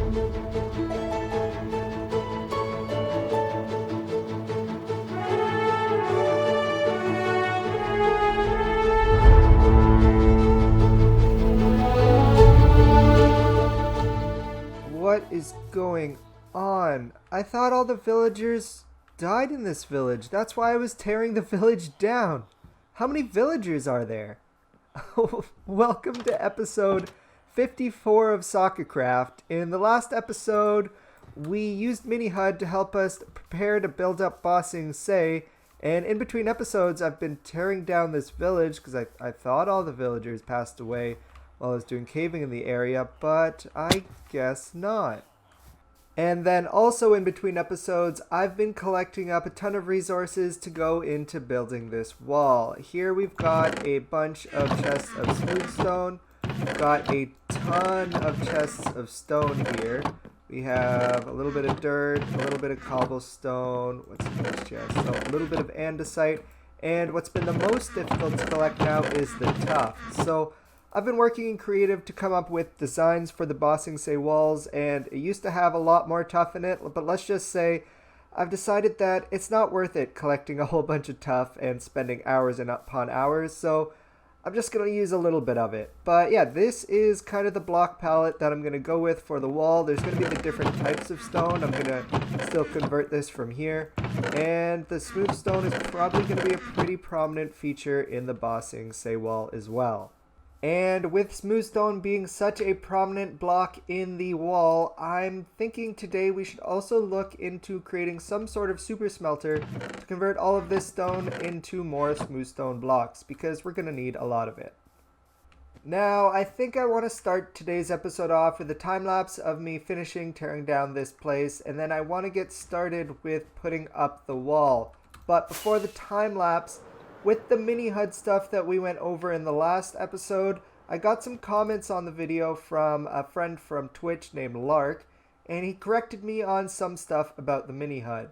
What is going on? I thought all the villagers died in this village. That's why I was tearing the village down. How many villagers are there? Welcome to episode 54 of Soccercraft. In the last episode, we used Mini Hud to help us prepare to build up Bossing Say. And in between episodes, I've been tearing down this village because I thought all the villagers passed away while I was doing caving in the area, but I guess not. And then also in between episodes, I've been collecting up a ton of resources to go into building this wall. Here we've got a bunch of chests of smooth stone. We've got a ton of chests of stone here. We have a little bit of dirt, a little bit of cobblestone. What's in this chest? So a little bit of andesite. And what's been the most difficult to collect now is the tuff. So I've been working in creative to come up with designs for the Bossing Say walls, and it used to have a lot more tuff in it, but let's just say I've decided that it's not worth it collecting a whole bunch of tuff and spending hours and upon hours, so I'm just going to use a little bit of it. But yeah, this is kind of the block palette that I'm going to go with for the wall. There's going to be the different types of stone. I'm going to still convert this from here, and the smooth stone is probably going to be a pretty prominent feature in the Bossing Say wall as well. And with smooth stone being such a prominent block in the wall, I'm thinking today we should also look into creating some sort of super smelter to convert all of this stone into more smooth stone blocks, because we're going to need a lot of it. Now, I think I want to start today's episode off with a time lapse of me finishing tearing down this place, and then I want to get started with putting up the wall. But before the time lapse, with the mini HUD stuff that we went over in the last episode, I got some comments on the video from a friend from Twitch named Lark, and he corrected me on some stuff about the mini HUD.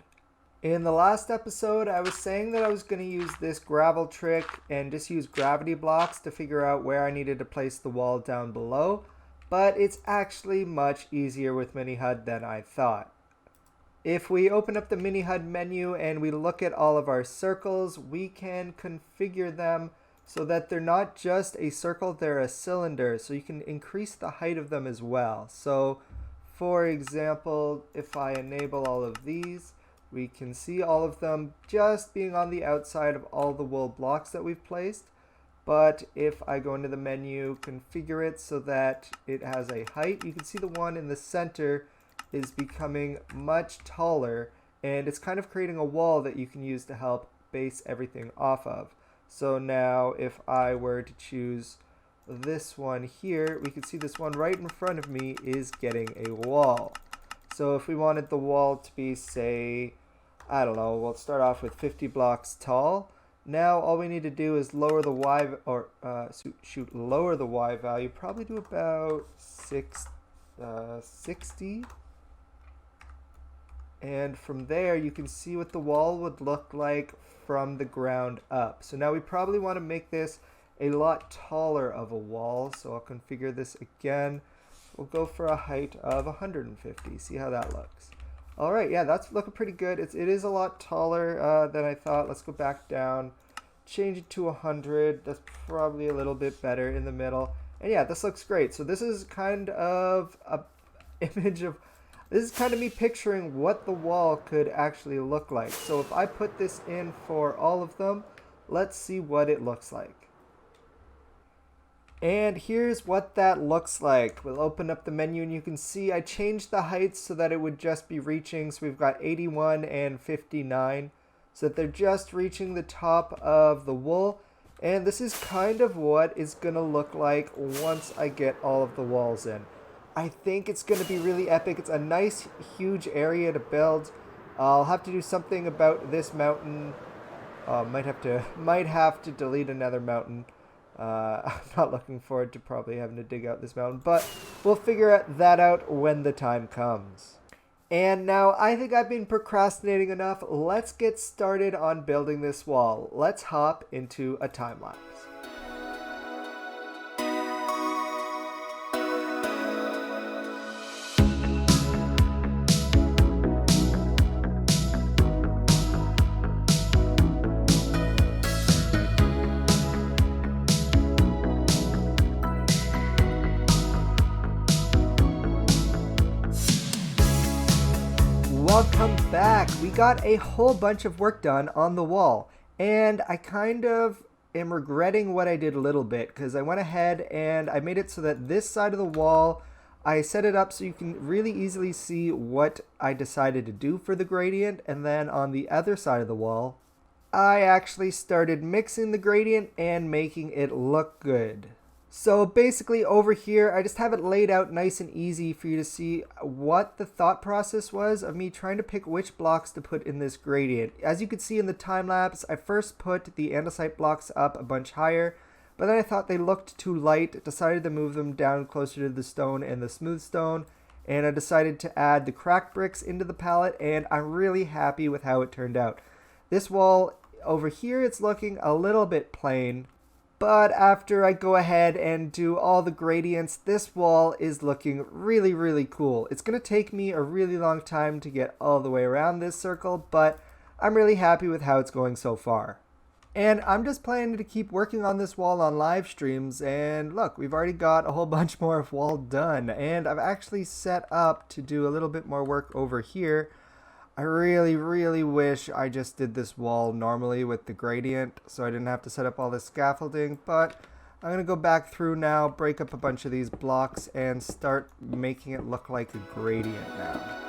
In the last episode, I was saying that I was going to use this gravel trick and just use gravity blocks to figure out where I needed to place the wall down below, but it's actually much easier with mini HUD than I thought. If we open up the Mini Hud menu and we look at all of our circles, we can configure them so that they're not just a circle, they're a cylinder. So you can increase the height of them as well. So for example, if I enable all of these, we can see all of them just being on the outside of all the wool blocks that we've placed. But if I go into the menu, configure it so that it has a height, you can see the one in the center is becoming much taller, and it's kind of creating a wall that you can use to help base everything off of. So now if I were to choose this one here, we can see this one right in front of me is getting a wall. So if we wanted the wall to be, say, I don't know, we'll start off with 50 blocks tall. Now all we need to do is lower the Y, or lower the Y value, probably to about 60. And from there you can see what the wall would look like from the ground up. So now we probably want to make this a lot taller of a wall, so I'll configure this again. We'll go for a height of 150. See how that looks. Alright, yeah, that's looking pretty good. It is a lot taller than I thought. Let's go back down, change it to 100. That's probably a little bit better in the middle. And yeah, this looks great. So this is kind of a image of, this is kind of me picturing what the wall could actually look like. So if I put this in for all of them, let's see what it looks like. And here's what that looks like. We'll open up the menu and you can see I changed the heights so that it would just be reaching. So we've got 81 and 59, so that they're just reaching the top of the wool. And this is kind of what it's going to look like once I get all of the walls in. I think it's going to be really epic. It's a nice, huge area to build. I'll have to do something about this mountain. Might have to delete another mountain. I'm not looking forward to probably having to dig out this mountain, but we'll figure that out when the time comes. And now I think I've been procrastinating enough. Let's get started on building this wall. Let's hop into a time lapse. Welcome back. We got a whole bunch of work done on the wall, and I kind of am regretting what I did a little bit because I went ahead and I made it so that this side of the wall, I set it up so you can really easily see what I decided to do for the gradient, and then on the other side of the wall, I actually started mixing the gradient and making it look good. So basically over here, I just have it laid out nice and easy for you to see what the thought process was of me trying to pick which blocks to put in this gradient. As you can see in the time lapse, I first put the andesite blocks up a bunch higher, but then I thought they looked too light, decided to move them down closer to the stone and the smooth stone, and I decided to add the cracked bricks into the palette, and I'm really happy with how it turned out. This wall over here, it's looking a little bit plain, but after I go ahead and do all the gradients, this wall is looking really, really cool. It's going to take me a really long time to get all the way around this circle, but I'm really happy with how it's going so far. And I'm just planning to keep working on this wall on live streams, and look, we've already got a whole bunch more of wall done, and I've actually set up to do a little bit more work over here. I really, really wish I just did this wall normally with the gradient so I didn't have to set up all this scaffolding, but I'm going to go back through now, break up a bunch of these blocks, and start making it look like a gradient now.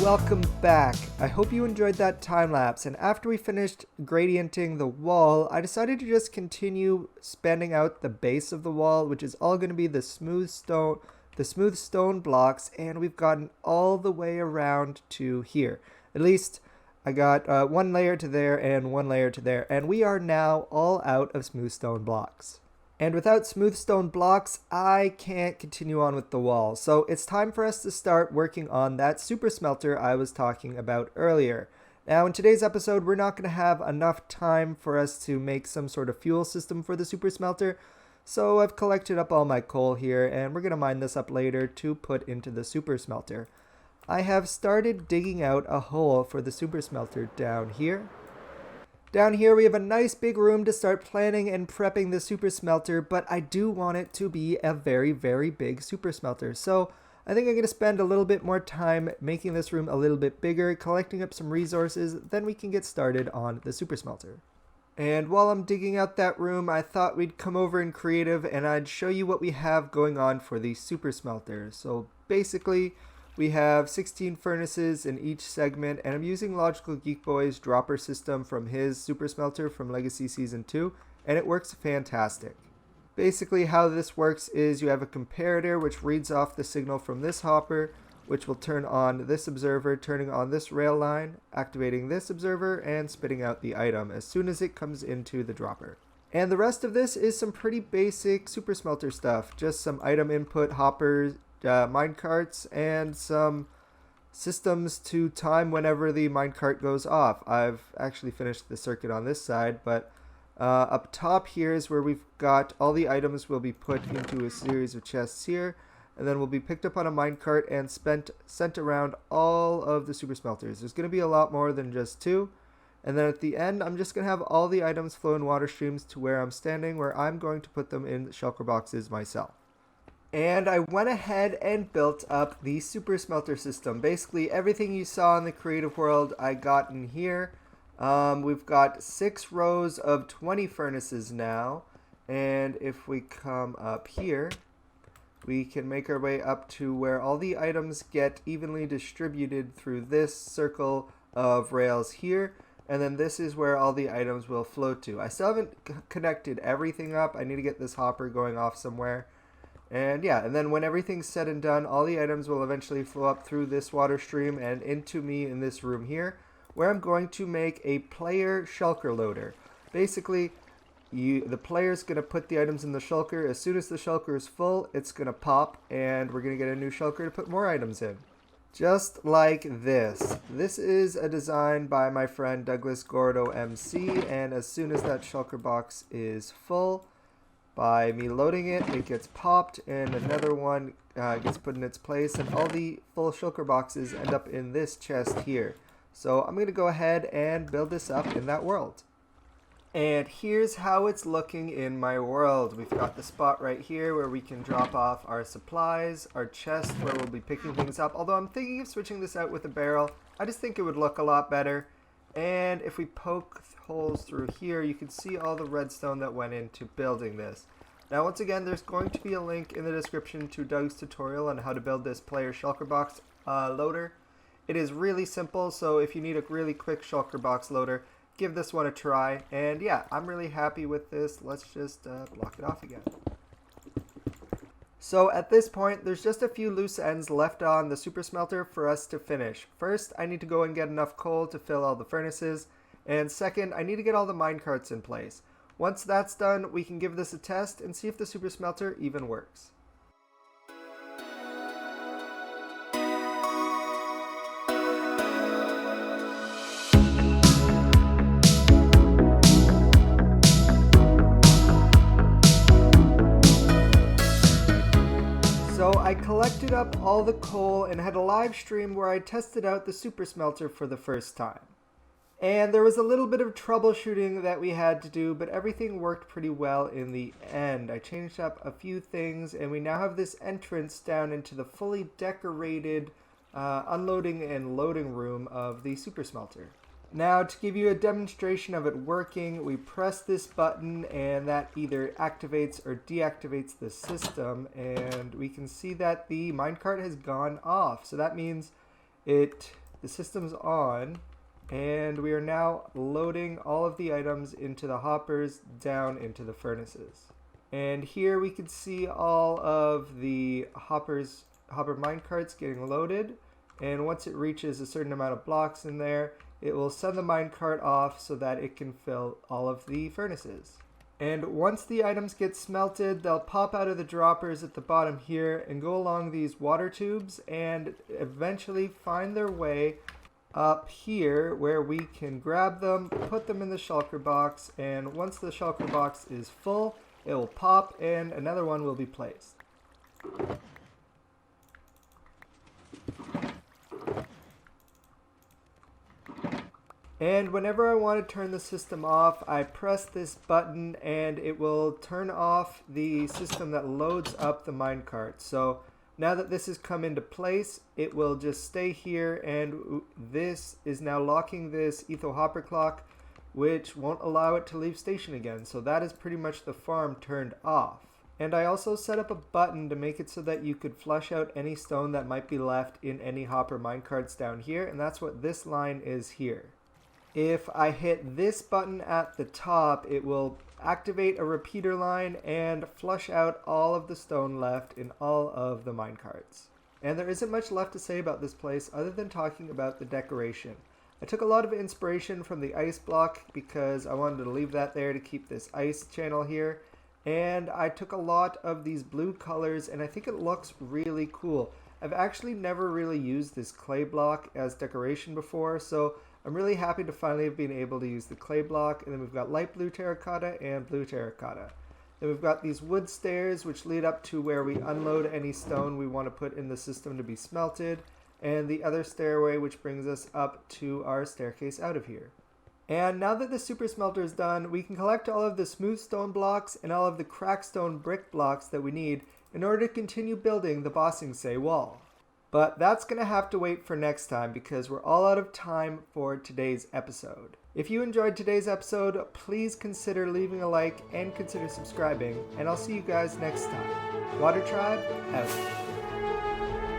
Welcome back. I hope you enjoyed that time lapse, and after we finished gradienting the wall, I decided to just continue spanning out the base of the wall, which is all going to be the smooth stone blocks, and we've gotten all the way around to here. At least I got one layer to there and one layer to there, and we are now all out of smooth stone blocks. And without smooth stone blocks, I can't continue on with the wall. So it's time for us to start working on that super smelter I was talking about earlier. Now in today's episode, we're not going to have enough time for us to make some sort of fuel system for the super smelter. So I've collected up all my coal here, and we're going to mine this up later to put into the super smelter. I have started digging out a hole for the super smelter down here. Down here we have a nice big room to start planning and prepping the super smelter, but I do want it to be a very, very big super smelter. So I think I'm going to spend a little bit more time making this room a little bit bigger, collecting up some resources, then we can get started on the super smelter. And while I'm digging out that room, I thought we'd come over in creative and I'd show you what we have going on for the super smelter. So basically, we have 16 furnaces in each segment, and I'm using Logical Geek Boy's dropper system from his super smelter from Legacy Season 2, and it works fantastic. Basically how this works is you have a comparator which reads off the signal from this hopper, which will turn on this observer, turning on this rail line, activating this observer, and spitting out the item as soon as it comes into the dropper. And the rest of this is some pretty basic super smelter stuff, just some item input hoppers, minecarts, and some systems to time whenever the minecart goes off. I've actually finished the circuit on this side, but up top here is where we've got all the items will be put into a series of chests here, and then will be picked up on a minecart and sent around all of the super smelters. There's going to be a lot more than just two. And then at the end, I'm just going to have all the items flow in water streams to where I'm standing, where I'm going to put them in shulker boxes myself. And I went ahead and built up the super smelter system. Basically, everything you saw in the creative world, I got in here. We've got 6 rows of 20 furnaces now. And if we come up here, we can make our way up to where all the items get evenly distributed through this circle of rails here. And then this is where all the items will flow to. I still haven't connected everything up. I need to get this hopper going off somewhere. And yeah, and then when everything's said and done, all the items will eventually flow up through this water stream and into me in this room here, where I'm going to make a player shulker loader. Basically, the player's going to put the items in the shulker. As soon as the shulker is full, it's going to pop, and we're going to get a new shulker to put more items in. Just like this. This is a design by my friend Douglas Gordo MC, and as soon as that shulker box is full, by me loading it, it gets popped and another one gets put in its place, and all the full shulker boxes end up in this chest here. So I'm going to go ahead and build this up in that world. And here's how it's looking in my world. We've got the spot right here where we can drop off our supplies, our chest where we'll be picking things up. Although I'm thinking of switching this out with a barrel. I just think it would look a lot better. And if we poke holes through here, you can see all the redstone that went into building this. Now once again, there's going to be a link in the description to Doug's tutorial on how to build this player shulker box loader. It is really simple, so if you need a really quick shulker box loader, give this one a try. And yeah, I'm really happy with this. Let's just block it off again. So at this point, there's just a few loose ends left on the super smelter for us to finish. First, I need to go and get enough coal to fill all the furnaces. And second, I need to get all the minecarts in place. Once that's done, we can give this a test and see if the super smelter even works. So I collected up all the coal and had a live stream where I tested out the super smelter for the first time. And there was a little bit of troubleshooting that we had to do, but everything worked pretty well in the end. I changed up a few things, and we now have this entrance down into the fully decorated unloading and loading room of the super smelter. Now, to give you a demonstration of it working, we press this button and that either activates or deactivates the system, and we can see that the minecart has gone off. So that means the system's on, and we are now loading all of the items into the hoppers down into the furnaces. And here we can see all of the hopper minecarts getting loaded, and once it reaches a certain amount of blocks in there, it will send the minecart off so that it can fill all of the furnaces. And once the items get smelted, they'll pop out of the droppers at the bottom here and go along these water tubes and eventually find their way up here where we can grab them, put them in the shulker box, and once the shulker box is full, it will pop and another one will be placed. And whenever I want to turn the system off, I press this button and it will turn off the system that loads up the minecart. So now that this has come into place, it will just stay here, and this is now locking this etho hopper clock, which won't allow it to leave station again. So that is pretty much the farm turned off. And I also set up a button to make it so that you could flush out any stone that might be left in any hopper minecarts down here, and that's what this line is here. If I hit this button at the top, it will activate a repeater line and flush out all of the stone left in all of the minecarts. And there isn't much left to say about this place other than talking about the decoration. I took a lot of inspiration from the ice block because I wanted to leave that there to keep this ice channel here. And I took a lot of these blue colors, and I think it looks really cool. I've actually never really used this clay block as decoration before, so I'm really happy to finally have been able to use the clay block. And then we've got light blue terracotta and blue terracotta. Then we've got these wood stairs which lead up to where we unload any stone we want to put in the system to be smelted, and the other stairway which brings us up to our staircase out of here. And now that the super smelter is done, we can collect all of the smooth stone blocks and all of the cracked stone brick blocks that we need in order to continue building the Bossing Say wall. But that's going to have to wait for next time because we're all out of time for today's episode. If you enjoyed today's episode, please consider leaving a like and consider subscribing, and I'll see you guys next time. Water Tribe, out.